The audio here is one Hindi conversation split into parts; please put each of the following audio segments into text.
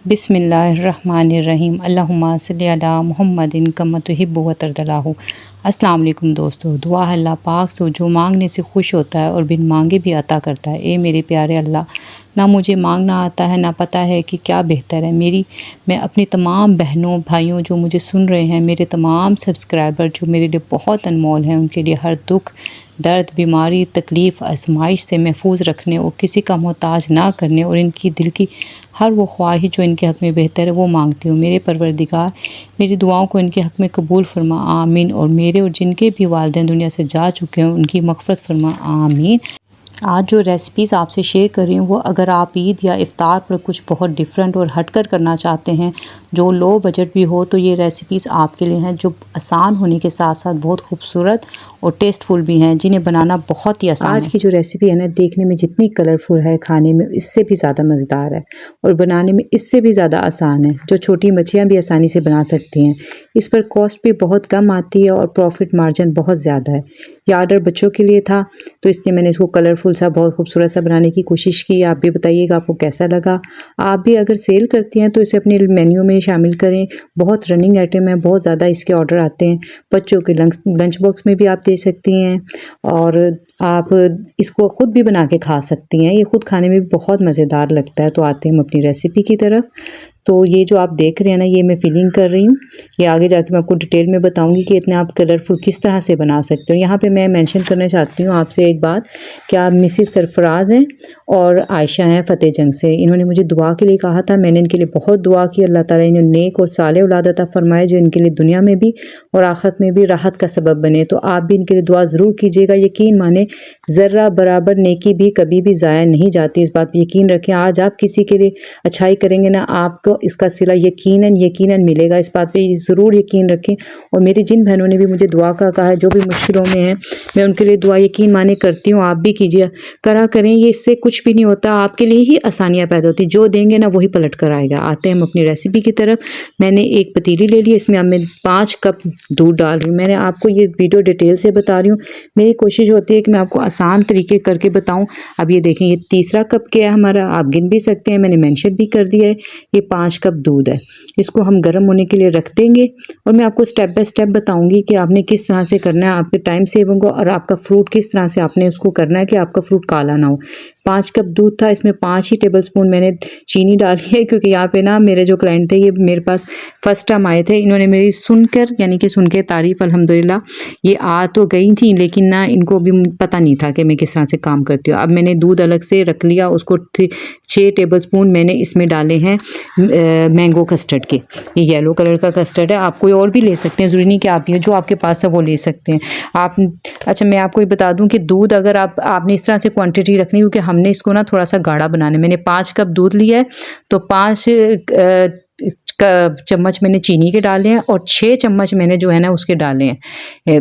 बिस्मिल्लाहिर्रहमानिर्रहीम अल्लाहुम्मा सल्ली अला मुहम्मदिन कम्मा तुहिब्बु व तर्दलाहु। अस्सलाम वालेकुम दोस्तों, दुआ है अल्लाह पाक से जो मांगने से खुश होता है और बिन मांगे भी अता करता है। ए मेरे प्यारे अल्लाह, ना मुझे मांगना आता है, ना पता है कि क्या बेहतर है। मैं अपनी तमाम बहनों भाइयों जो मुझे सुन रहे हैं, मेरे तमाम सब्सक्राइबर जो मेरे लिए बहुत अनमोल हैं, उनके लिए हर दुख दर्द बीमारी तकलीफ़ आजमाइश से महफूज रखने और किसी का मोहताज ना करने और इनकी दिल की हर वो ख्वाहिश जो इनके हक़ में बेहतर है वो मांगती हूँ। मेरे परवरदिगार मेरी दुआओं को इनके हक़ में कबूल फरमा, आमीन। और मेरे और जिनके भी वालिदैन दुनिया से जा चुके हैं उनकी मग़फ़िरत फरमा, आमीन। आज जो रेसिपीज़ आपसे शेयर कर रही हूँ वो अगर आप ईद या इफ़्तार पर कुछ बहुत डिफरेंट और हटकर करना चाहते हैं, जो लो बजट भी हो, तो ये रेसिपीज़ आपके लिए हैं, जो आसान होने के साथ साथ बहुत खूबसूरत और टेस्टफुल भी हैं, जिन्हें बनाना बहुत ही आसान है। आज की जो रेसिपी है ना, देखने में जितनी कलरफुल है, खाने में इससे भी ज़्यादा मज़ेदार है और बनाने में इससे भी ज़्यादा आसान है, जो छोटी मच्छियाँ भी आसानी से बना सकती हैं। इस पर कॉस्ट भी बहुत कम आती है और प्रॉफिट मार्जिन बहुत ज़्यादा है। यह ऑर्डर बच्चों के लिए था, तो इसलिए मैंने इसको कलरफुल सा बहुत खूबसूरत सा बनाने की कोशिश की। आप भी बताइएगा आपको कैसा लगा। आप भी अगर सेल करती हैं तो इसे अपने मेन्यू में शामिल करें। बहुत रनिंग आइटम है, बहुत ज़्यादा इसके ऑर्डर आते हैं। बच्चों के लंच बॉक्स में भी आप दे सकती हैं और आप इसको ख़ुद भी बना के खा सकती हैं। ये ख़ुद खाने में भी बहुत मज़ेदार लगता है। तो आते हैं हम अपनी रेसिपी की तरफ। तो ये जो आप देख रहे हैं ना, ये मैं फिलिंग कर रही हूँ। ये आगे जाके मैं आपको डिटेल में बताऊंगी कि इतने आप कलरफुल किस तरह से बना सकते हो। यहाँ पे मैं मेंशन करना चाहती हूँ आपसे एक बात कि आप मिसिस सरफराज हैं और आयशा हैं फ़तेह जंग से। इन्होंने मुझे दुआ के लिए कहा था, मैंने इनके लिए बहुत दुआ की। अल्लाह ताला इन्हें नेक और साले औलाद अता फरमाए, जो इनके लिए दुनिया में भी और आखिरत में भी राहत का सबब बने। तो आप भी इनके लिए दुआ ज़रूर कीजिएगा। यकीन माने, ज़र्रा बराबर नेकी भी कभी भी ज़ाया नहीं जाती, इस बात पर यकीन रखें। आज आप किसी के लिए अच्छाई करेंगे ना, आपको इसका सिला यकीनन मिलेगा। इस बात पे ज़रूर यकीन रखें। और मेरी जिन बहनों ने भी मुझे दुआ का कहा है, जो भी मुश्किलों में हैं, मैं उनके लिए दुआ यकीन माने करती हूँ। आप भी कीजिए, करें। ये इससे कुछ भी नहीं होता, आपके लिए ही आसानियाँ पैदा होती। जो देंगे ना वही पलट कर आएगा। आते हैं हम अपनी रेसिपी की तरफ। मैंने एक पतीली ले ली, इसमें अब मैं 5 कप दूध डाल रही हूँ। मैंने आपको ये वीडियो डिटेल से बता रही हूँ। मेरी कोशिश होती है कि मैं आपको आसान तरीके करके बताऊँ। अब ये देखें, ये तीसरा कप क्या है हमारा, आप गिन भी सकते हैं, मैंने मेंशन भी कर दिया है। ये 5 कप दूध है। इसको हम गर्म होने के लिए रख देंगे और मैं आपको स्टेप बाय स्टेप बताऊंगी कि आपने किस तरह से करना है। आपके टाइम सेव होगा और आपका फ्रूट किस तरह से आपने उसको करना है कि आपका फ्रूट काला ना हो। 5 कप दूध था, इसमें 5 ही टेबलस्पून मैंने चीनी डाली है, क्योंकि यहाँ पे ना मेरे जो क्लाइंट थे, ये मेरे पास फर्स्ट टाइम आए थे। इन्होंने मेरी सुन के तारीफ़ अल्हम्दुलिल्लाह ये आ तो गई थी, लेकिन ना इनको भी पता नहीं था कि मैं किस तरह से काम करती हूँ। अब मैंने दूध अलग से रख लिया, उसको 6 टेबलस्पून मैंने इसमें डाले हैं मैंगो कस्टर्ड के। ये येलो कलर का कस्टर्ड है, आप कोई और भी ले सकते हैं, ज़रूरी नहीं कि आप ये जो आपके पास है वो ले सकते हैं आप। अच्छा, मैं आपको ये बता दूं कि दूध अगर आपने इस तरह से क्वांटिटी रखनी, क्योंकि हमने इसको ना थोड़ा सा गाढ़ा बनाना है। मैंने 5 कप दूध लिया है, तो 5 चम्मच मैंने चीनी के डाले हैं और 6 चम्मच मैंने जो है ना उसके डाले हैं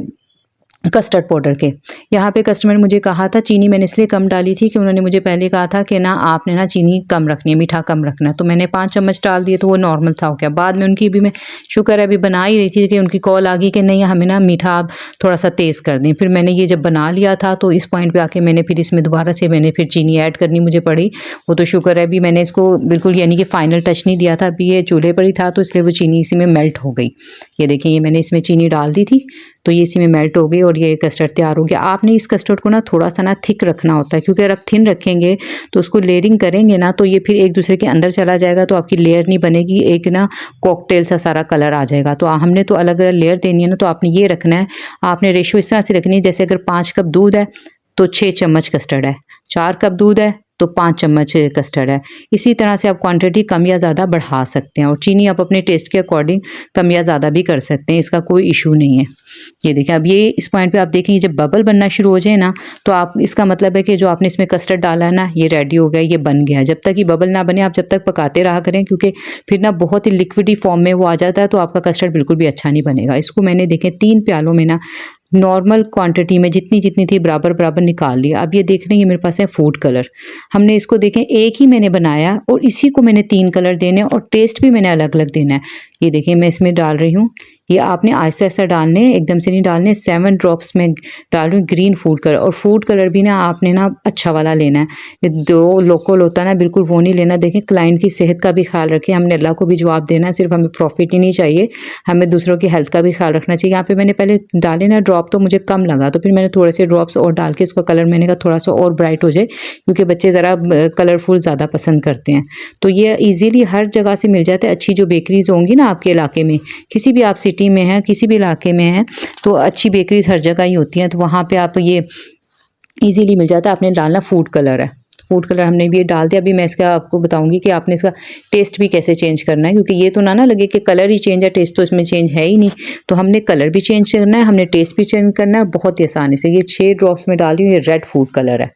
कस्टर्ड पाउडर के। यहाँ पे कस्टमर ने मुझे कहा था, चीनी मैंने इसलिए कम डाली थी कि उन्होंने मुझे पहले कहा था कि ना आपने ना चीनी कम रखनी है, मीठा कम रखना है। तो मैंने 5 चम्मच डाल दिए, तो वो नॉर्मल था। हो गया। बाद में उनकी भी मैं शुक्र है अभी बना ही रही थी कि उनकी कॉल आ गई कि नहीं, हमें ना मीठा आप थोड़ा सा तेज़ कर दें। फिर मैंने ये जब बना लिया था, तो इस पॉइंट पर आके मैंने फिर इसमें दोबारा से मैंने फिर चीनी ऐड करनी मुझे पड़ी। वो तो शुक्र है अभी मैंने इसको बिल्कुल यानी कि फ़ाइनल टच नहीं दिया था, अभी ये चूल्हे पर ही था, तो इसलिए वो चीनी इसी में मेल्ट हो गई। ये देखें, ये मैंने इसमें चीनी डाल दी थी, तो ये इसी में मेल्ट हो गई और ये कस्टर्ड तैयार हो गया। आपने इस कस्टर्ड को ना थोड़ा सा ना थिक रखना होता है, क्योंकि अगर आप थिन रखेंगे तो उसको लेयरिंग करेंगे ना, तो ये फिर एक दूसरे के अंदर चला जाएगा, तो आपकी लेयर नहीं बनेगी, एक ना कॉकटेल सा सारा कलर आ जाएगा। तो हमने तो अलग अलग लेयर देनी है ना, तो आपने ये रखना है। आपने रेशो इस तरह से रखनी है, जैसे अगर 5 कप दूध है तो 6 चम्मच कस्टर्ड है, 4 कप दूध है तो 5 चम्मच कस्टर्ड है। इसी तरह से आप क्वांटिटी कम या ज़्यादा बढ़ा सकते हैं और चीनी आप अपने टेस्ट के अकॉर्डिंग कम या ज़्यादा भी कर सकते हैं, इसका कोई इशू नहीं है। ये देखिए, अब ये इस पॉइंट पे आप देखेंगे जब बबल बनना शुरू हो जाए ना, तो आप इसका मतलब है कि जो आपने इसमें कस्टर्ड डाला है ना, ये रेडी हो गया, ये बन गया। जब तक ये बबल ना बने आप जब तक पकाते रहा करें, क्योंकि फिर ना बहुत ही लिक्विडी फॉर्म में वो आ जाता है, तो आपका कस्टर्ड बिल्कुल भी अच्छा नहीं बनेगा। इसको मैंने देखें 3 प्यालों में ना नॉर्मल क्वांटिटी में जितनी थी बराबर निकाल लिया। अब ये देख रहे हैं, ये मेरे पास है फूड कलर। हमने इसको देखें एक ही मैंने बनाया और इसी को मैंने 3 कलर देने और टेस्ट भी मैंने अलग अलग देना है। ये देखिए, मैं इसमें डाल रही हूँ ये आपने आहिस्ता आहिस्ता डालने, एकदम से नहीं डालने। 7 ड्रॉप्स में डाल रही हूँ ग्रीन फूड कलर, और फूड कलर भी ना आपने ना अच्छा वाला लेना है, ये जो लोकल होता है ना बिल्कुल वो नहीं लेना। देखें क्लाइंट की सेहत का भी ख्याल रखें, हमने अल्लाह को भी जवाब देना है, सिर्फ हमें प्रॉफिट ही नहीं चाहिए, हमें दूसरों की हेल्थ का भी ख्याल रखना चाहिए। यहाँ पे मैंने पहले डाले ना ड्रॉप तो मुझे कम लगा, तो फिर मैंने थोड़े से ड्रॉप्स और डाल के इसका कलर मैंने कहा थोड़ा सा और ब्राइट हो जाए, क्योंकि बच्चे ज़रा कलरफुल ज़्यादा पसंद करते हैं। तो ये ईजीली हर जगह से मिल जाता है। अच्छी जो बेकरीज होंगी ना आपके इलाके में, किसी भी आप सिटी में हैं, किसी भी इलाके में हैं, तो अच्छी बेकरीज हर जगह ही होती हैं, तो वहाँ पे आप ये इजीली मिल जाता है। आपने डालना फूड कलर है, फूड कलर हमने भी ये डाल दिया। अभी मैं इसका आपको बताऊंगी कि आपने इसका टेस्ट भी कैसे चेंज करना है, क्योंकि ये तो ना लगे कि कलर ही चेंज है, टेस्ट तो इसमें चेंज है ही नहीं। तो हमने कलर भी चेंज करना है, हमने टेस्ट भी चेंज करना है, बहुत ही आसानी से। ये 6 ड्रॉप्स में डाल रही हूँ, ये रेड फूड कलर है,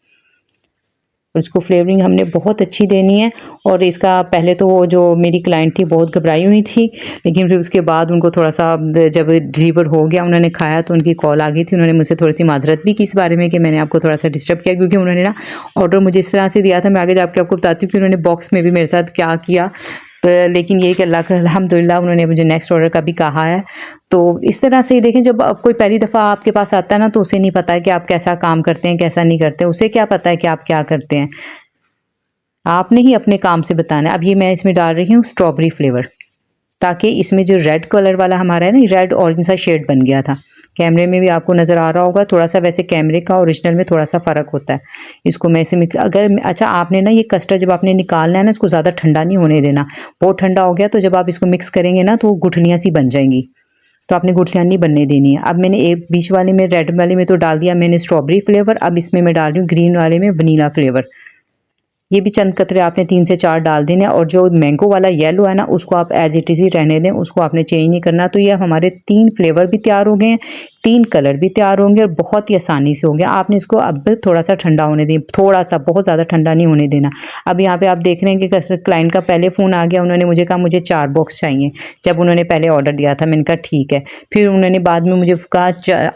और इसको फ्लेवरिंग हमने बहुत अच्छी देनी है। और इसका पहले तो वो जो मेरी क्लाइंट थी बहुत घबराई हुई थी, लेकिन फिर उसके बाद उनको थोड़ा सा जब डिलीवर हो गया, उन्होंने खाया तो उनकी कॉल आ गई थी। उन्होंने मुझसे थोड़ी सी माजरत भी की इस बारे में कि मैंने आपको थोड़ा सा डिस्टर्ब किया, क्योंकि उन्होंने ना ऑर्डर मुझे इस तरह से दिया था। मैं आगे जाके आपको बताती हूँ कि उन्होंने बॉक्स में भी मेरे साथ क्या किया, तो लेकिन ये कि अल्लाह का अल्हम्दुलिल्लाह उन्होंने मुझे नेक्स्ट ऑर्डर का भी कहा है। तो इस तरह से देखें, जब अब कोई पहली दफ़ा आपके पास आता है ना, तो उसे नहीं पता है कि आप कैसा काम करते हैं, कैसा नहीं करते, उसे क्या पता है कि आप क्या करते हैं, आपने ही अपने काम से बताना है। अब ये मैं इसमें डाल रही हूँ स्ट्रॉबेरी फ्लेवर, ताकि इसमें जो रेड कलर वाला हमारा है ना, रेड ऑरेंज सा शेड बन गया था। कैमरे में भी आपको नज़र आ रहा होगा थोड़ा सा, वैसे कैमरे का ओरिजिनल में थोड़ा सा फ़र्क होता है। इसको मैं इसे मिक्स, अगर अच्छा आपने ना ये कस्टर्ड जब आपने निकालना है ना, इसको ज़्यादा ठंडा नहीं होने देना। बहुत ठंडा हो गया तो जब आप इसको मिक्स करेंगे ना, तो गुठलियाँ सी बन जाएंगी, तो आपने गुठलियाँ नहीं बनने देनी है। अब मैंने एक बीच वाले में, रेड वाले में तो डाल दिया मैंने स्ट्रॉबेरी फ्लेवर, अब इसमें मैं डाल रही हूँ ग्रीन वाले में वनीला फ्लेवर। ये भी चंद कतरे आपने 3 से 4 डाल देने, और जो मैंगो वाला येलो है ना, उसको आप एज इट इज़ ही रहने दें, उसको आपने चेंज नहीं करना। तो ये हमारे 3 फ्लेवर भी तैयार हो गए हैं, 3 कलर भी तैयार होंगे, और बहुत ही आसानी से हो गया। आपने इसको अब थोड़ा सा ठंडा होने दें, थोड़ा सा, बहुत ज़्यादा ठंडा नहीं होने देना। अब यहाँ पे आप देख रहे हैं कि क्लाइंट का पहले फ़ोन आ गया, उन्होंने मुझे कहा मुझे 4 बॉक्स चाहिए। जब उन्होंने पहले ऑर्डर दिया था मैंने कहा ठीक है, फिर उन्होंने बाद में मुझे कहा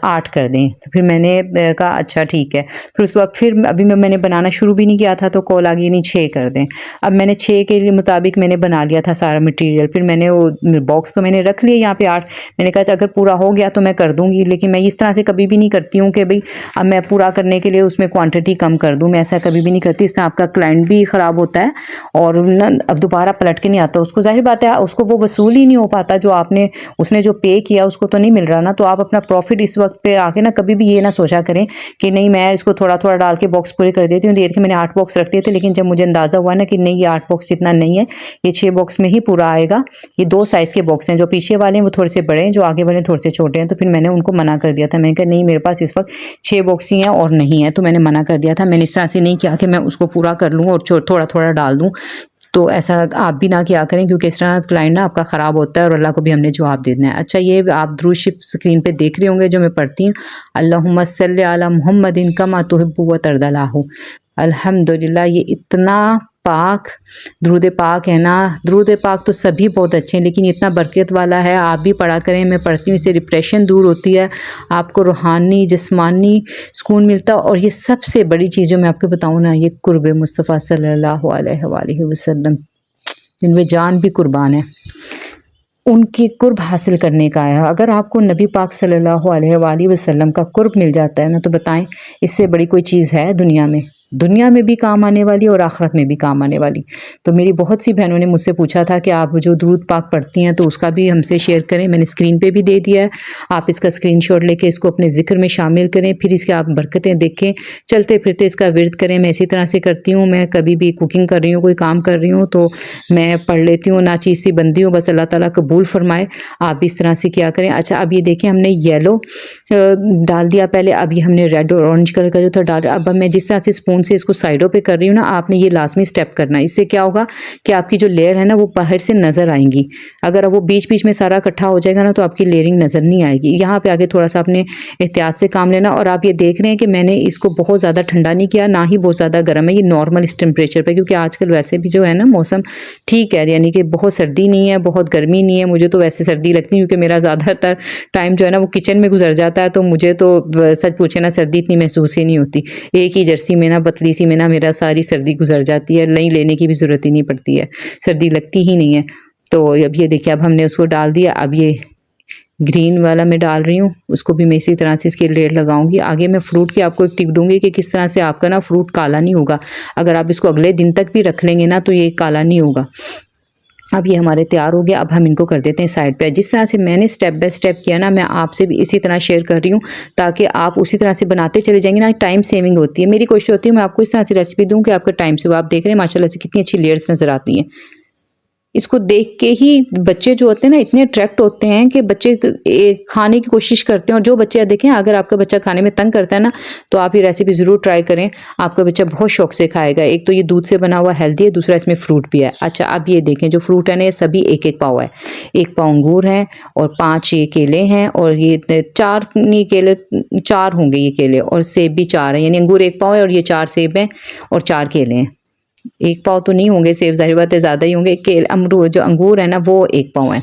8 कर दें, तो फिर मैंने कहा अच्छा ठीक है। फिर उसके बाद फिर अभी मैंने बनाना शुरू भी नहीं किया था, तो कॉल आ गई नहीं 6 कर दें। अब मैंने 6 के लिए मुताबिक मैंने बना लिया था सारा मटेरियल। फिर मैंने वो बॉक्स तो मैंने रख लिए यहाँ पे 8, मैंने कहा अगर पूरा हो गया तो मैं कर दूंगी, लेकिन मैं इस तरह से कभी भी नहीं करती हूँ कि भाई अब मैं पूरा करने के लिए उसमें क्वांटिटी कम कर दूँ, मैं ऐसा कभी भी नहीं करती। इस तरह आपका क्लाइंट भी ख़राब होता है, और ना अब दोबारा पलट के नहीं आता उसको, जाहिर बात है उसको वो वसूल ही नहीं हो पाता जो आपने, उसने जो पे किया उसको तो नहीं मिल रहा ना। तो आप अपना प्रॉफिट इस वक्त पे आके ना कभी भी ये ना सोचा करें कि नहीं मैं इसको थोड़ा थोड़ा डाल के बॉक्स पूरे कर देती हूँ। देखिए मैंने 8 बॉक्स रख दिए थे, लेकिन जब मुझे अंदाज़ा हुआ ना कि नहीं ये 8 बॉक्स इतना नहीं है, ये 6 बॉक्स में ही पूरा आएगा। ये 2 साइज़ के बॉक्स हैं, जो पीछे वाले हैं वो थोड़े से बड़े हैं, जो आगे वाले थोड़े से छोटे हैं। तो फिर मैंने उनको मना कर दिया था, मैंने कहा नहीं मेरे पास इस वक्त 6 बॉक्स ही हैं और नहीं है, तो मैंने मना कर दिया था। मैंने इस तरह से नहीं किया कि मैं उसको पूरा कर लूँ और थोड़ा थोड़ा डाल दूँ। तो ऐसा आप भी ना किया करें, क्योंकि इस तरह क्लाइंट ना आपका ख़राब होता है और अल्लाह को भी हमने जवाब दे देना है। अच्छा ये आप दुरूद शरीफ स्क्रीन पे देख रहे होंगे जो मैं पढ़ती हूँ, अल्लाहुम्मा सल्लि अला मुहम्मदिन कमा तुहिब्बु व तर्दलाहु। अल्हम्दुलिल्लाह, ये इतना पाक दुरूद पाक है ना। दुरूद पाक तो सभी बहुत अच्छे हैं, लेकिन इतना बरकत वाला है, आप भी पढ़ा करें। मैं पढ़ती हूँ, इससे डिप्रेशन दूर होती है, आपको रूहानी जिस्मानी सुकून मिलता है। और ये सबसे बड़ी चीज़ जो मैं आपको बताऊँ ना, ये कुर्ब मुस्तफ़ा सल्लल्लाहु अलैहि वसल्लम, जिनमें जान भी कुर्बान है, उनकी कुर्ब हासिल करने का है। अगर आपको नबी पाक सल्लल्लाहु अलैहि वसल्लम का कुर्ब मिल जाता है ना, तो बताएं इससे बड़ी कोई चीज़ है दुनिया में भी काम आने वाली और आखिरत में भी काम आने वाली। तो मेरी बहुत सी बहनों ने मुझसे पूछा था कि आप जो दुरूद पाक पढ़ती हैं तो उसका भी हमसे शेयर करें। मैंने स्क्रीन पे भी दे दिया है, आप इसका स्क्रीनशॉट लेके इसको अपने ज़िक्र में शामिल करें, फिर इसके आप बरकतें देखें, चलते फिरते इसका विर्द करें। मैं इसी तरह से करती हूँ, मैं कभी भी कुकिंग कर रही हूँ, कोई काम कर रही हूँ तो मैं पढ़ लेती हूँ, ना चीज़ सी बंदी हूँ, बस अल्लाह ताला कबूल फरमाए। आप भी इस तरह से किया करें। अच्छा अब ये देखें, हमने येलो डाल दिया पहले, अब ये हमने रेड और ऑरेंज कलर का जो था डाल। अब मैं जिस तरह से स्पून से इसको साइडों पे कर रही हूँ ना, आपने ये लाजमी स्टेप करना है। इससे क्या होगा कि आपकी जो लेयर है ना वो बाहर से नज़र आएंगी। अगर वो बीच बीच में सारा इकट्ठा हो जाएगा ना, तो आपकी लेयरिंग नज़र नहीं आएगी। यहाँ पे आगे थोड़ा सा आपने एहतियात से काम लेना। और आप ये देख रहे हैं कि मैंने इसको बहुत ज़्यादा ठंडा नहीं किया, ना ही बहुत ज़्यादा गर्म है, ये नॉर्मल इस टेम्परेचर पर, क्योंकि आजकल वैसे भी जो है ना मौसम ठीक है, यानी कि बहुत सर्दी नहीं है, बहुत गर्मी नहीं है। मुझे तो वैसे सर्दी लगती है, क्योंकि मेरा ज़्यादातर टाइम जो है ना वो किचन में गुजर जाता है, तो मुझे तो सच पूछे ना सर्दी इतनी महसूस ही नहीं होती। एक ही जर्सी में ना, पतली सी में ना मेरा सारी सर्दी गुजर जाती है, नई लेने की भी ज़रूरत ही नहीं पड़ती है, सर्दी लगती ही नहीं है। तो अब ये देखिए, अब हमने उसको डाल दिया। अब ग्रीन वाला मैं डाल रही हूँ, उसको भी मैं इसी तरह से इसकी लेयर लगाऊंगी। आगे मैं फ्रूट की आपको एक टिप दूंगी कि किस तरह से आपका ना फ्रूट काला नहीं होगा। अगर आप इसको अगले दिन तक भी रख लेंगे ना तो ये काला नहीं होगा। अब ये हमारे तैयार हो गया। अब हम इनको कर देते हैं साइड पे। जिस तरह से मैंने स्टेप बाय स्टेप किया ना, मैं आपसे भी इसी तरह शेयर कर रही हूँ ताकि आप उसी तरह से बनाते चले जाएंगे ना। टाइम सेविंग होती है। मेरी कोशिश होती है मैं आपको इस तरह से रेसिपी दूँ कि आपका टाइम से, आप देख रहे हैं माशाल्लाह से कितनी अच्छी लेयर्स नज़र आती हैं। इसको देख के ही बच्चे जो होते हैं ना इतने अट्रैक्ट होते हैं कि बच्चे खाने की कोशिश करते हैं। और जो बच्चे देखें, अगर आपका बच्चा खाने में तंग करता है ना तो आप ये रेसिपी ज़रूर ट्राई करें, आपका बच्चा बहुत शौक से खाएगा। एक तो ये दूध से बना हुआ हेल्दी है, दूसरा इसमें फ्रूट भी है। अच्छा, अब ये देखें जो फ्रूट है ना, ये सभी एक एक पाव है। 1 पाव अंगूर है और 5 ये केले हैं, और ये 4 नहीं केले 4 होंगे ये केले, और सेब भी 4 है। यानी अंगूर 1 पाव है और ये 4 सेब हैं और 4 केले हैं। 1 पाव तो नहीं होंगे सेब, जाहिर बात है ज़्यादा ही होंगे। अमरूद जो अंगूर है ना वो 1 पाव है।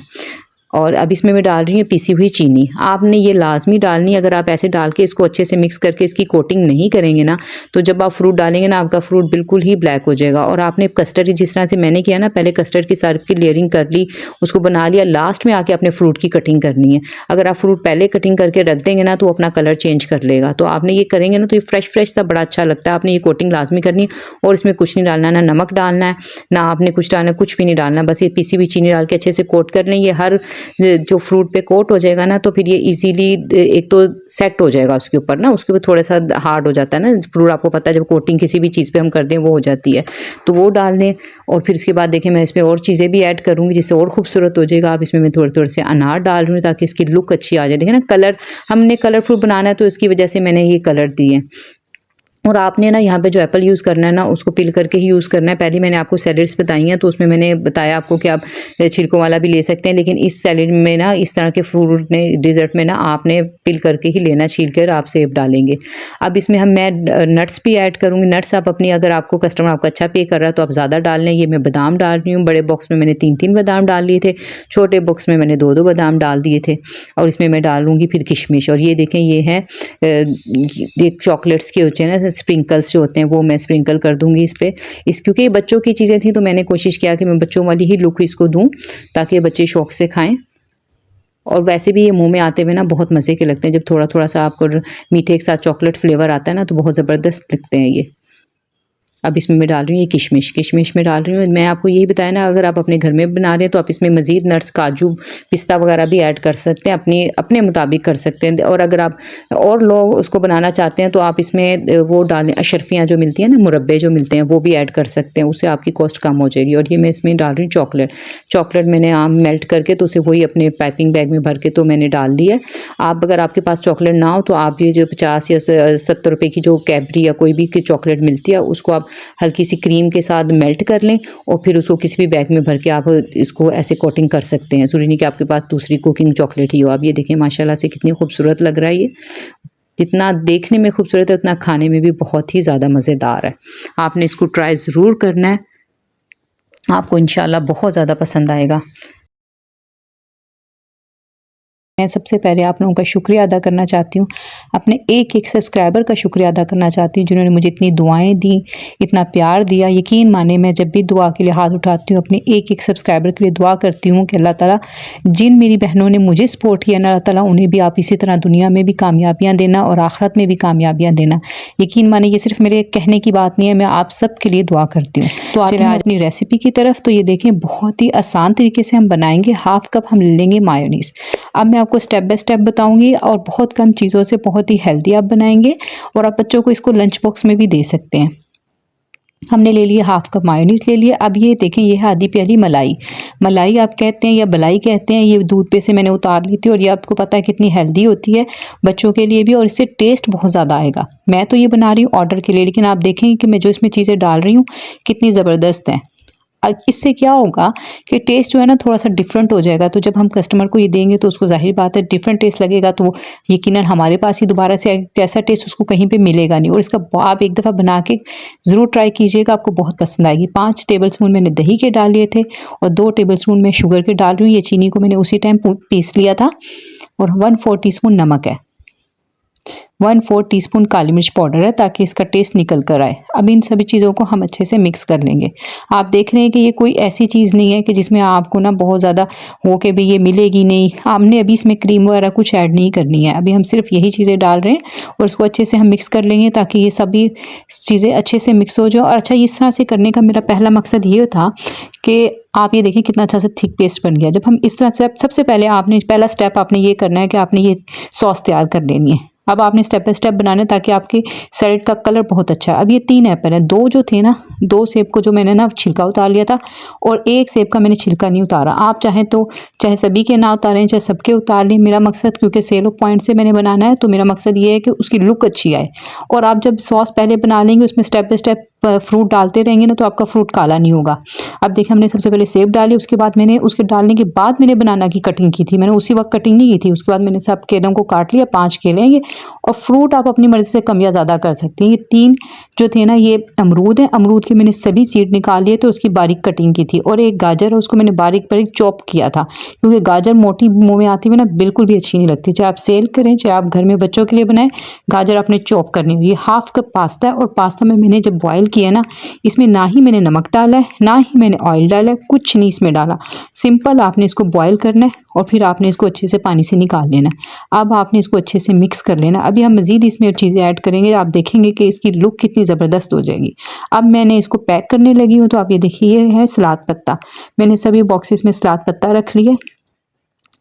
और अब इसमें मैं डाल रही हूँ पिसी हुई चीनी। आपने ये लाजमी डालनी। अगर आप ऐसे डाल के इसको अच्छे से मिक्स करके इसकी कोटिंग नहीं करेंगे ना तो जब आप फ्रूट डालेंगे ना आपका फ्रूट बिल्कुल ही ब्लैक हो जाएगा। और आपने कस्टर्ड जिस तरह से मैंने किया ना, पहले कस्टर्ड की सारी की लेयरिंग कर ली, उसको बना लिया, लास्ट में आके अपने फ्रूट की कटिंग करनी है। अगर आप फ्रूट पहले कटिंग करके रख देंगे ना तो वो अपना कलर चेंज कर लेगा। तो आपने ये करेंगे ना तो ये फ्रेश सा बड़ा अच्छा लगता है। आपने ये कोटिंग लाजमी करनी है और इसमें कुछ नहीं डालना, ना नमक डालना है ना आपने कुछ डालना, कुछ भी नहीं डालना। बस ये पिसी हुई चीनी डाल के अच्छे से कोट कर लें। ये हर जो फ्रूट पे कोट हो जाएगा ना तो फिर ये इजीली एक तो सेट हो जाएगा उसके ऊपर ना, उसके ऊपर थोड़ा सा हार्ड हो जाता है ना फ्रूट। आपको पता है जब कोटिंग किसी भी चीज़ पे हम कर दें वो हो जाती है, तो वो डाल दें। और फिर उसके बाद देखें मैं इसमें और चीज़ें भी ऐड करूँगी जिससे और खूबसूरत हो जाएगा। आप इसमें मैं थोड़े थोड़े से अनार डाल रही हूँ ताकि इसकी लुक अच्छी आ जाए। देखें ना कलर, हमने कलरफुल बनाना है तो इसकी वजह से मैंने ये कलर दिए। और आपने ना यहाँ पे जो एप्पल यूज़ करना है ना उसको पिल करके ही यूज़ करना है। पहले मैंने आपको सैलेड्स बताई हैं तो उसमें मैंने बताया आपको कि आप छिलकों वाला भी ले सकते हैं, लेकिन इस सैलेड में ना इस तरह के फ्रूट ने डिज़र्ट में ना आपने पिल करके ही लेना, छील कर आप सेब डालेंगे। अब इसमें मैं नट्स भी ऐड करूँगी। नट्स आप अपनी, अगर आपको कस्टमर आपका अच्छा पे कर रहा है तो आप ज़्यादा डाल लें। ये मैं बादाम डाल रही हूँ। बड़े बॉक्स में मैंने 3-3 बादाम डाल लिए थे, छोटे बॉक्स में मैंने 2-2 बादाम डाल दिए थे। और इसमें मैं डालूँगी फिर किशमिश। और ये देखें ये है चॉकलेट्स के होते हैं ना स्प्रिंकल्स जो होते हैं, वो मैं स्प्रिंकल कर दूंगी इस पे। क्योंकि ये बच्चों की चीज़ें थी तो मैंने कोशिश किया कि मैं बच्चों वाली ही लुक इसको दूं ताकि बच्चे शौक से खाएं। और वैसे भी ये मुंह में आते हुए ना बहुत मज़े के लगते हैं। जब थोड़ा थोड़ा सा आपको मीठे के साथ चॉकलेट फ्लेवर आता है ना तो बहुत ज़बरदस्त लगते हैं ये। अब इसमें मैं डाल रही हूँ ये किशमिश में डाल रही हूँ। मैं आपको यही बताया ना, अगर आप अपने घर में बना रहे हैं तो आप इसमें मज़ीद नट्स, काजू, पिस्ता वगैरह भी ऐड कर सकते हैं, अपने मुताबिक कर सकते हैं। और अगर आप और लोग उसको बनाना चाहते हैं तो आप इसमें वो डालें, अशरफियाँ जो मिलती हैं ना, मुरब्बे जो मिलते हैं वो भी ऐड कर सकते हैं, उससे आपकी कॉस्ट कम हो जाएगी। और ये मैं इसमें डाल रही हूँ चॉकलेट मैंने आम मेल्ट करके तो उसे वही अपने पाइपिंग बैग में भर के तो मैंने डाल दी है। आप अगर आपके पास चॉकलेट ना हो तो आप ये जो 50 या 70 रुपये की जो कैडबरी या कोई भी की चॉकलेट मिलती है उसको आप हल्की सी क्रीम के साथ मेल्ट कर लें और फिर उसको किसी भी बैग में भर के आप इसको ऐसे कोटिंग कर सकते हैं। ज़रूरी नहीं कि आपके पास दूसरी कुकिंग चॉकलेट ही हो। आप ये देखें माशाल्लाह से कितनी खूबसूरत लग रहा है ये। जितना देखने में खूबसूरत है उतना खाने में भी बहुत ही ज़्यादा मज़ेदार है। आपने इसको ट्राई ज़रूर करना है, आपको इंशाल्लाह बहुत ज़्यादा पसंद आएगा। मैं सबसे पहले आप लोगों का शुक्रिया अदा करना चाहती हूँ, अपने एक एक सब्सक्राइबर का शुक्रिया अदा करना चाहती हूँ जिन्होंने मुझे इतनी दुआएं दी, इतना प्यार दिया। यकीन माने मैं जब भी दुआ के लिए हाथ उठाती हूँ अपने एक एक सब्सक्राइबर के लिए दुआ करती हूँ कि अल्लाह ताला जिन मेरी बहनों ने मुझे सपोर्ट किया ना, अल्लाह ताला उन्हें भी आप इसी तरह दुनिया में भी कामयाबियाँ देना और आखिरत में भी कामयाबियाँ देना। यकीन माने ये सिर्फ मेरे कहने की बात नहीं है, मैं आप सब के लिए दुआ करती हूँ। तो चलिए आज अपनी रेसिपी की तरफ। तो ये देखें बहुत ही आसान तरीके से हम बनाएंगे। 1/2 कप हम ले लेंगे मायोनीज़। अब मैं आपको स्टेप बाय स्टेप बताऊंगी और बहुत कम चीज़ों से बहुत ही हेल्दी आप बनाएंगे और आप बच्चों को इसको लंच बॉक्स में भी दे सकते हैं। हमने ले लिया 1/2 कप मायोनीज़ ले लिया। अब ये देखें ये है आधी प्याली मलाई आप कहते हैं या बलाई कहते हैं। ये दूध पे से मैंने उतार ली थी और ये आपको पता है कितनी हेल्दी होती है बच्चों के लिए भी और इससे टेस्ट बहुत ज़्यादा आएगा। मैं तो ये बना रही हूँ ऑर्डर के लिए, लेकिन आप देखेंगे कि मैं जो इसमें चीज़ें डाल रही हूँ कितनी ज़बरदस्त हैं। इससे क्या होगा कि टेस्ट जो है ना थोड़ा सा डिफरेंट हो जाएगा। तो जब हम कस्टमर को ये देंगे तो उसको जाहिर बात है डिफरेंट टेस्ट लगेगा, तो यकीनन हमारे पास ही दोबारा से कैसा टेस्ट उसको कहीं पे मिलेगा नहीं। और इसका आप एक दफ़ा बना के ज़रूर ट्राई कीजिएगा, आपको बहुत पसंद आएगी। 5 टेबल स्पून मैंने दही के डाल लिए थे और 2 टेबल स्पून मैं शुगर के डाल रही हूँ। ये चीनी को मैंने उसी टाइम पीस लिया था और 1/4 टीस्पून नमक है। 1/4 टीस्पून काली मिर्च पाउडर है ताकि इसका टेस्ट निकल कर आए। अब इन सभी चीज़ों को हम अच्छे से मिक्स कर लेंगे। आप देख रहे हैं कि ये कोई ऐसी चीज़ नहीं है कि जिसमें आपको ना बहुत ज़्यादा हो के भी ये मिलेगी नहीं। हमने अभी इसमें क्रीम वगैरह कुछ ऐड नहीं करनी है। अभी हम सिर्फ यही चीज़ें डाल रहे हैं और उसको अच्छे से हम मिक्स कर लेंगे ताकि ये सभी चीज़ें अच्छे से मिक्स हो जाए। और अच्छा, इस तरह से करने का मेरा पहला मकसद ये था कि आप ये देखिए कितना अच्छा सा थिक पेस्ट बन गया। जब हम इस तरह से, सबसे पहले आपने पहला स्टेप आपने ये करना है कि आपने ये सॉस तैयार कर लेनी है। अब आपने स्टेप बाय स्टेप बनाना है ताकि आपके सैलेड का कलर बहुत अच्छा है। अब ये 3 एप्पल है, 2 जो थे ना, 2 सेब को जो मैंने ना छिलका उतार लिया था और 1 सेब का मैंने छिलका नहीं उतारा। आप चाहें तो चाहे सभी के ना उतारें चाहे सबके उतार लें। मेरा मकसद, क्योंकि सेलो पॉइंट से मैंने बनाना है, तो मेरा मकसद ये है कि उसकी लुक अच्छी आए। और आप जब सॉस पहले बना लेंगे उसमें स्टेप बाय स्टेप फ्रूट डालते रहेंगे ना, तो आपका फ्रूट काला नहीं होगा। अब देखिए हमने सबसे पहले सेब डाली, उसके बाद मैंने उसके डालने के बाद मैंने बनाना की कटिंग की थी। मैंने उसी वक्त कटिंग नहीं की थी। उसके बाद मैंने सब केलों को काट लिया, 5 केले हैं ये। और फ्रूट आप अपनी मर्ज़ी से कम या ज़्यादा कर सकते हैं। ये 3 जो थे ना, ये अमरूद हैं। अमरूद के मैंने सभी सीड निकाल लिए, तो उसकी बारीक कटिंग की थी। और एक गाजर है, उसको मैंने बारीक बारीक चॉप किया था, क्योंकि गाजर मोटी मुँह में आती हुई ना बिल्कुल भी अच्छी नहीं लगती। चाहे आप सेल करें चाहे आप घर में बच्चों के लिए बनाएं, गाजर आपने चॉप करनी हुई। ये 1/2 कप पास्ता है और पास्ता में मैंने जब बॉयल किया ना, इसमें ना ही मैंने नमक डाला है ना ही मैंने ऑयल डाला है, कुछ नहीं इसमें डाला। सिंपल आपने इसको बॉयल करना है और फिर आपने इसको अच्छे से पानी से निकाल लेना है। अब आपने इसको अच्छे से मिक्स कर लेना। अभी हम मज़ीद इसमें चीज़ें ऐड करेंगे, आप देखेंगे कि इसकी लुक कितनी ज़बरदस्त हो जाएगी। अब मैंने इसको पैक करने लगी हूँ, तो आप ये देखिए, ये है सलाद पत्ता। मैंने सभी बॉक्सेस में सलाद पत्ता रख लिया।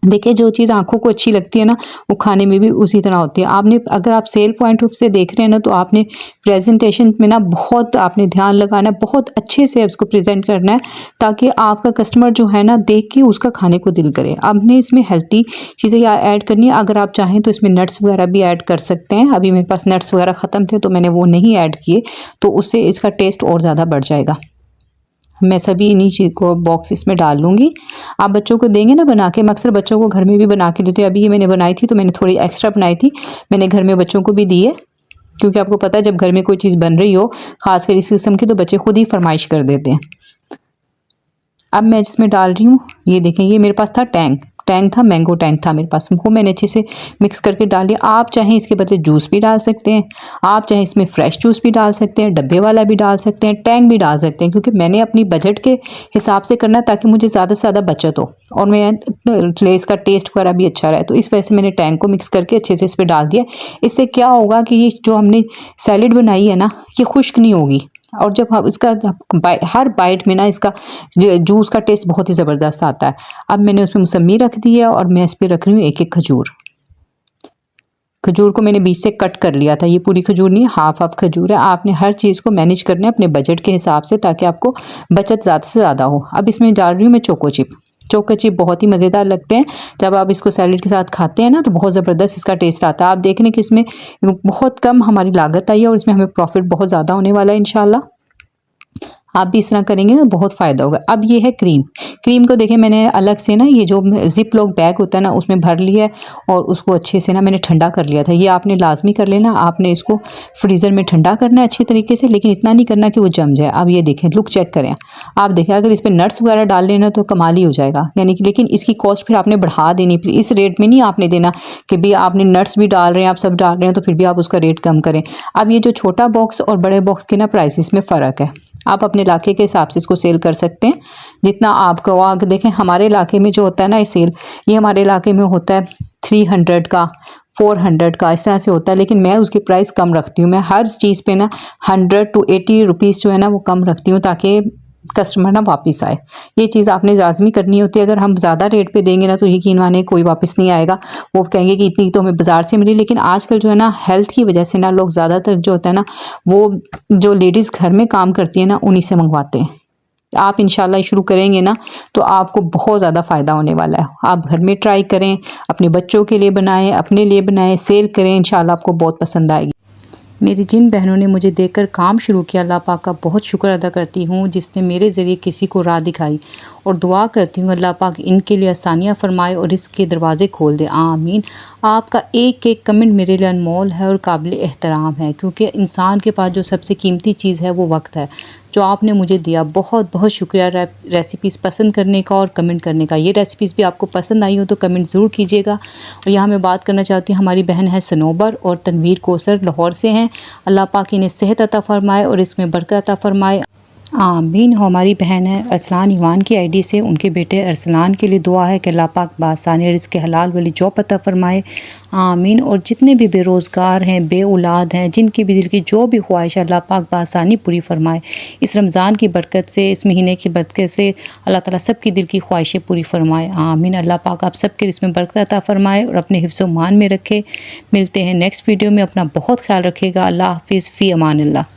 देखिए, जो चीज़ आँखों को अच्छी लगती है ना, वो खाने में भी उसी तरह होती है। आपने, अगर आप सेल पॉइंट ऑफ से देख रहे हैं ना, तो आपने प्रेजेंटेशन में ना बहुत आपने ध्यान लगाना है, बहुत अच्छे से उसको प्रेजेंट करना है ताकि आपका कस्टमर जो है ना, देख के उसका खाने को दिल करे। आपने इसमें हेल्थी चीज़ें ऐड करनी है। अगर आप चाहें तो इसमें नट्स वगैरह भी ऐड कर सकते हैं। अभी मेरे पास नट्स वगैरह ख़त्म थे तो मैंने वो नहीं ऐड किए, तो उससे इसका टेस्ट और ज़्यादा बढ़ जाएगा। मैं सभी इन्हीं चीज़ को बॉक्स इसमें डाल लूँगी। आप बच्चों को देंगे ना बना के, मैं अक्सर बच्चों को घर में भी बना के देती हूँ। अभी ये मैंने बनाई थी तो मैंने थोड़ी एक्स्ट्रा बनाई थी, मैंने घर में बच्चों को भी दी है, क्योंकि आपको पता है जब घर में कोई चीज़ बन रही हो खासकर इस किस्म की, तो बच्चे खुद ही फरमाइश कर देते हैं। अब मैं इसमें डाल रही हूँ, ये देखें, ये मेरे पास था टैंग था, मैंगो टैंग था मेरे पास, वो मैंने अच्छे से मिक्स करके डाल दिया। आप चाहें इसके बदले जूस भी डाल सकते हैं, आप चाहें इसमें फ्रेश जूस भी डाल सकते हैं, डब्बे वाला भी डाल सकते हैं, टैंग भी डाल सकते हैं, क्योंकि मैंने अपनी बजट के हिसाब से करना ताकि मुझे ज़्यादा से ज़्यादा बचत हो और मैं इसका टेस्ट वगैरह भी अच्छा रहे। तो इस वजह से मैंने टैंग को मिक्स करके अच्छे से इस पर डाल दिया। इससे क्या होगा कि ये जो हमने सैलेड बनाई है ना, ये खुश्क नहीं होगी, और जब हम इसका हर बाइट में ना इसका जूस का टेस्ट बहुत ही ज़बरदस्त आता है। अब मैंने उसमें मौसमी रख दी है और मैं इस पर रख रही हूँ एक एक खजूर। खजूर को मैंने बीच से कट कर लिया था, ये पूरी खजूर नहीं है, हाफ खजूर है। आपने हर चीज़ को मैनेज करना है अपने बजट के हिसाब से ताकि आपको बचत ज़्यादा से ज़्यादा हो। अब इसमें डाल रही हूँ मैं चोको चिप। चोको चिप बहुत ही मज़ेदार लगते हैं, जब आप इसको सैलेड के साथ खाते हैं ना तो बहुत ज़बरदस्त इसका टेस्ट आता है। आप देख रहे हैं कि इसमें बहुत कम हमारी लागत आई है और इसमें हमें प्रॉफिट बहुत ज़्यादा होने वाला है इंशाल्लाह। आप भी इस तरह करेंगे ना बहुत फ़ायदा होगा। अब ये है क्रीम को देखें, मैंने अलग से ना ये जो जिप लॉक बैग होता है ना उसमें भर लिया है और उसको अच्छे से ना मैंने ठंडा कर लिया था। ये आपने लाजमी कर लेना, आपने इसको फ्रीज़र में ठंडा करना है अच्छी तरीके से, लेकिन इतना नहीं करना कि वो जम जाए। अब ये देखें, लुक चेक करें, आप देखें अगर इस पर नट्स वगैरह डाल लेना तो कमाल ही हो जाएगा, यानी कि। लेकिन इसकी कॉस्ट फिर आपने बढ़ा देनी, फिर इस रेट में नहीं आपने देना कि भाई आपने नट्स भी डाल रहे हैं, आप सब डाल रहे हैं, तो फिर भी आप उसका रेट कम करें। अब ये जो छोटा बॉक्स और बड़े बॉक्स के ना प्राइसेस में फ़र्क है, आप अपने इलाके के हिसाब से इसको सेल कर सकते हैं जितना आपको। आगे देखें, हमारे इलाके में जो होता है ना ये सेल, ये हमारे इलाके में होता है 300 का, 400 का, इस तरह से होता है, लेकिन मैं उसकी प्राइस कम रखती हूँ। मैं हर चीज़ पे ना 100 to 80 रुपीज़ जो है ना वो कम रखती हूँ ताकि कस्टमर ना वापस आए। ये चीज़ आपने लाजमी करनी होती है। अगर हम ज़्यादा रेट पे देंगे ना तो यकीन माने कोई वापस नहीं आएगा, वो कहेंगे कि इतनी तो हमें बाज़ार से मिली। लेकिन आजकल जो है ना हेल्थ की वजह से ना लोग ज़्यादातर जो होता है ना, वो जो लेडीज़ घर में काम करती है ना उन्हीं से मंगवाते हैं। आप इंशाल्लाह शुरू करेंगे ना तो आपको बहुत ज़्यादा फ़ायदा होने वाला है। आप घर में ट्राई करें, अपने बच्चों के लिए बनाएं, अपने लिए बनाएं, सेल करें, इंशाल्लाह आपको बहुत पसंद आएगी। मेरी जिन बहनों ने मुझे देखकर काम शुरू किया, अल्लाह पाक का बहुत शुक्र अदा करती हूँ जिसने मेरे ज़रिए किसी को राह दिखाई और दुआ करती हूँ अल्लाह पाक इनके लिए आसानियाँ फ़रमाए और इसके दरवाज़े खोल दे, आमीन। आपका एक एक कमेंट मेरे लिए अनमोल है और काबिल एहतराम है, क्योंकि इंसान के पास जो सबसे कीमती चीज़ है वो वक्त है, जो आपने मुझे दिया। बहुत बहुत शुक्रिया रेसिपीज़ पसंद करने का और कमेंट करने का। ये रेसिपीज़ भी आपको पसंद आई हो तो कमेंट ज़रूर कीजिएगा। और यहाँ मैं बात करना चाहती हूँ, हमारी बहन है सनोबर और तनवीर कोसर लाहौर से हैं। अल्लाह पाक इन्हें सेहत अता फ़रमाए और इसमें बरकत अता फ़रमाए, आमीन। हमारी बहन है अरसलान ईवान की आईडी से, उनके बेटे अरसलान के लिए दुआ है कि अल्लाह पाक बासानी रिज़्क़ के हलाल वाली जॉब अता फ़रमाए, आमीन। और जितने भी बेरोज़गार हैं, बे औलाद हैं, जिनकी भी दिल की जो भी ख्वाहिश है अल्लाह पाक बासानी पूरी फ़रमाए। इस रमज़ान की बरकत से, इस महीने की बरकत से अल्लाह ताला सब की दिल की ख्वाहिशें पूरी फ़रमाए, आमीन। अल्लाह पाक आप सब के इसमें बरकत अता फ़रमाए और अपने हिफ्ज़ व मान में रखे। मिलते हैं नेक्स्ट वीडियो में, अपना बहुत ख्याल रखिएगा। अल्लाह हाफ़िज़, फ़ी अमान अल्लाह।